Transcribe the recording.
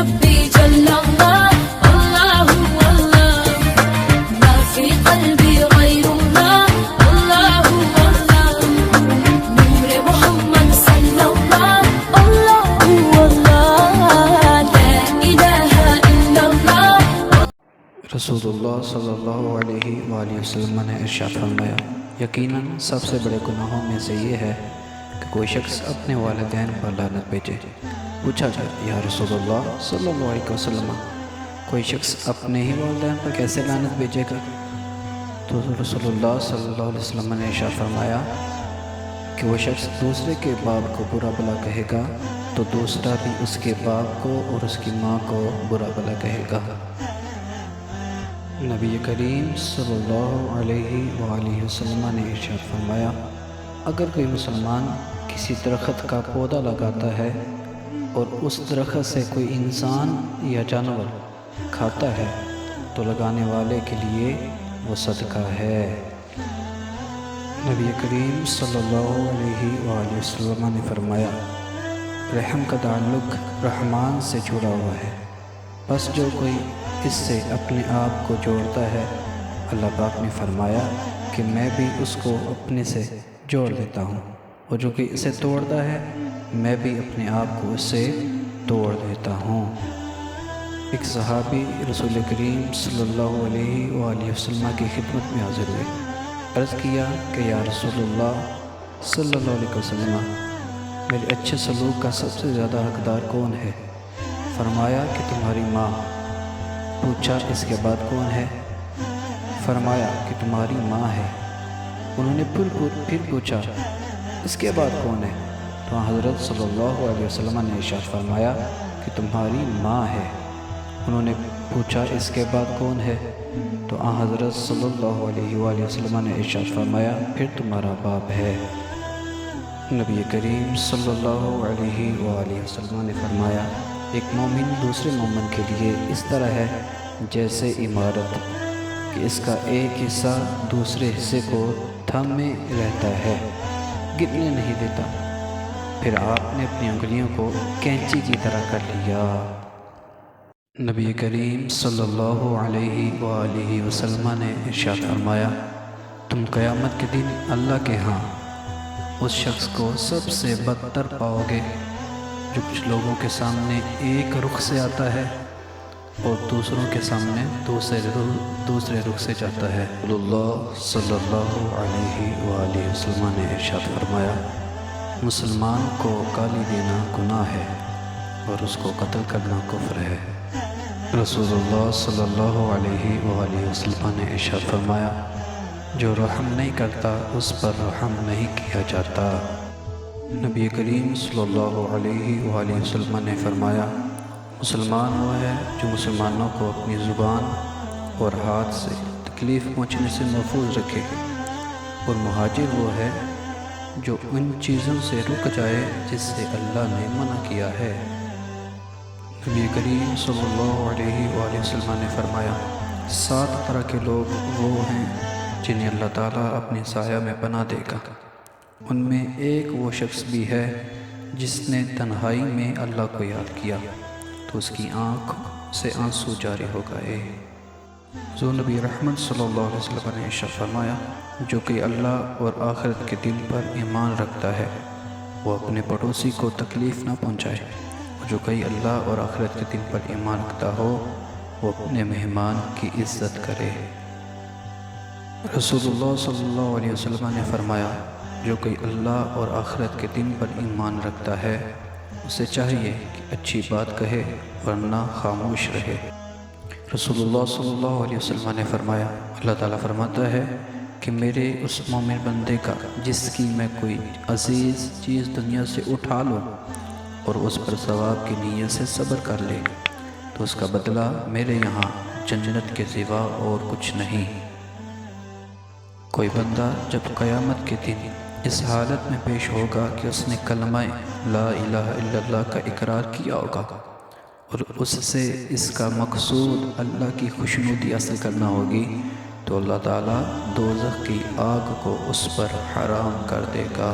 ربي جل الله الله الله ما في قلبي غير الله الله الله نور محمد صلى الله الله الله لا إله إلا الله. رسول اللہ صلی اللہ علیہ وآلہ وسلم نے ارشاد فرمایا، یقیناً سب سے بڑے گناہوں میں سے یہ ہے کہ کوئی شخص اپنے والدین پر لعنت بھیجے۔ پوچھا گیا، یا رسول اللہ صلی اللہ علیہ وسلم، کوئی شخص اپنے ہی والدین پر کیسے لعنت بھیجے گا؟ تو رسول اللہ صلی اللہ علیہ وسلم نے ارشاد فرمایا کہ وہ شخص دوسرے کے باپ کو برا بھلا کہے گا تو دوسرا بھی اس کے باپ کو اور اس کی ماں کو برا بھلا کہے گا۔ نبی کریم صلی اللہ علیہ وآلہ وسلم نے ارشاد فرمایا، اگر کوئی مسلمان کسی درخت کا پودا لگاتا ہے اور اس درخت سے کوئی انسان یا جانور کھاتا ہے تو لگانے والے کے لیے وہ صدقہ ہے۔ نبی کریم صلی اللہ علیہ وآلہ وسلم نے فرمایا، رحم کا تعلق رحمان سے جڑا ہوا ہے، بس جو کوئی اس سے اپنے آپ کو جوڑتا ہے، اللہ پاک نے فرمایا کہ میں بھی اس کو اپنے سے جوڑ دیتا ہوں، اور جو کہ اسے توڑتا ہے میں بھی اپنے آپ کو اس سے توڑ دیتا ہوں۔ ایک صحابی رسول کریم صلی اللہ علیہ وآلہ وسلم کی خدمت میں حاضر ہوئے، عرض کیا کہ یا رسول اللہ صلی اللہ علیہ وسلم، میرے اچھے سلوک کا سب سے زیادہ حقدار کون ہے؟ فرمایا کہ تمہاری ماں۔ پوچھا اس کے بعد کون ہے؟ فرمایا کہ تمہاری ماں ہے۔ انہوں نے پھر پوچھا اس کے بعد کون ہے؟ تو حضرت صلی اللہ علیہ وسلم نے ارشاد فرمایا کہ تمہاری ماں ہے۔ انہوں نے پوچھا اس کے بعد کون ہے؟ تو حضرت صلی اللہ علیہ وآلہ وسلم نے ارشاد فرمایا پھر تمہارا باپ ہے۔ نبی کریم صلی اللہ علیہ وآلہ وسلم نے فرمایا، ایک مومن دوسرے مومن کے لیے اس طرح ہے جیسے عمارت کہ اس کا ایک حصہ دوسرے حصے کو تھامے رہتا ہے، گرنے نہیں دیتا۔ پھر آپ نے اپنی انگلیوں کو کینچی کی طرح کر لیا۔ نبی کریم صلی اللہ علیہ وآلہ وسلم نے ارشاد فرمایا، تم قیامت کے دن اللہ کے ہاں اس شخص کو سب سے بدتر پاؤ گے جو کچھ لوگوں کے سامنے ایک رخ سے آتا ہے اور دوسروں کے سامنے دوسرے رخ سے جاتا ہے۔ اللہ صلی اللہ علیہ وآلہ وسلم نے ارشاد فرمایا، مسلمان کو گالی دینا گناہ ہے اور اس کو قتل کرنا کفر ہے۔ رسول اللہ صلی اللہ علیہ وآلہ وسلم نے ارشاد فرمایا، جو رحم نہیں کرتا اس پر رحم نہیں کیا جاتا۔ نبی کریم صلی اللہ علیہ وآلہ وسلم نے فرمایا، مسلمان وہ ہے جو مسلمانوں کو اپنی زبان اور ہاتھ سے تکلیف پہنچنے سے محفوظ رکھے، اور مہاجر وہ ہے جو ان چیزوں سے رک جائے جس سے اللہ نے منع کیا ہے۔ نبی کریم صلی اللہ علیہ وآلہ وسلم نے فرمایا، 7 طرح کے لوگ وہ ہیں جنہیں اللہ تعالیٰ اپنے سایہ میں پناہ دے گا، ان میں ایک وہ شخص بھی ہے جس نے تنہائی میں اللہ کو یاد کیا تو اس کی آنکھ سے آنسو جاری ہو گئے۔ حضور نبی رحمت صلی اللہ علیہ وسلم نے ارشاد فرمایا، جو کہ اللہ اور آخرت کے دن پر ایمان رکھتا ہے وہ اپنے پڑوسی کو تکلیف نہ پہنچائے، اور جو کہ اللہ اور آخرت کے دن پر ایمان رکھتا ہو وہ اپنے مہمان کی عزت کرے۔ رسول اللہ صلی اللہ علیہ وسلم نے فرمایا، جو کوئی اللہ اور آخرت کے دن پر ایمان رکھتا ہے اسے چاہیے کہ اچھی بات کہے ورنہ خاموش رہے۔ رسول اللہ صلی اللہ علیہ وسلم نے فرمایا، اللہ تعالیٰ فرماتا ہے کہ میرے اس مومن بندے کا جس کی میں کوئی عزیز چیز دنیا سے اٹھا لوں اور اس پر ثواب کی نیت سے صبر کر لے تو اس کا بدلہ میرے یہاں جنت کے سوا اور کچھ نہیں۔ کوئی بندہ جب قیامت کے دن اس حالت میں پیش ہوگا کہ اس نے کلمہ لا الہ الا اللہ کا اقرار کیا ہوگا اور اس سے اس کا مقصود اللہ کی خوشنودی حاصل کرنا ہوگی، تو اللہ تعالیٰ دوزخ کی آگ کو اس پر حرام کر دے گا۔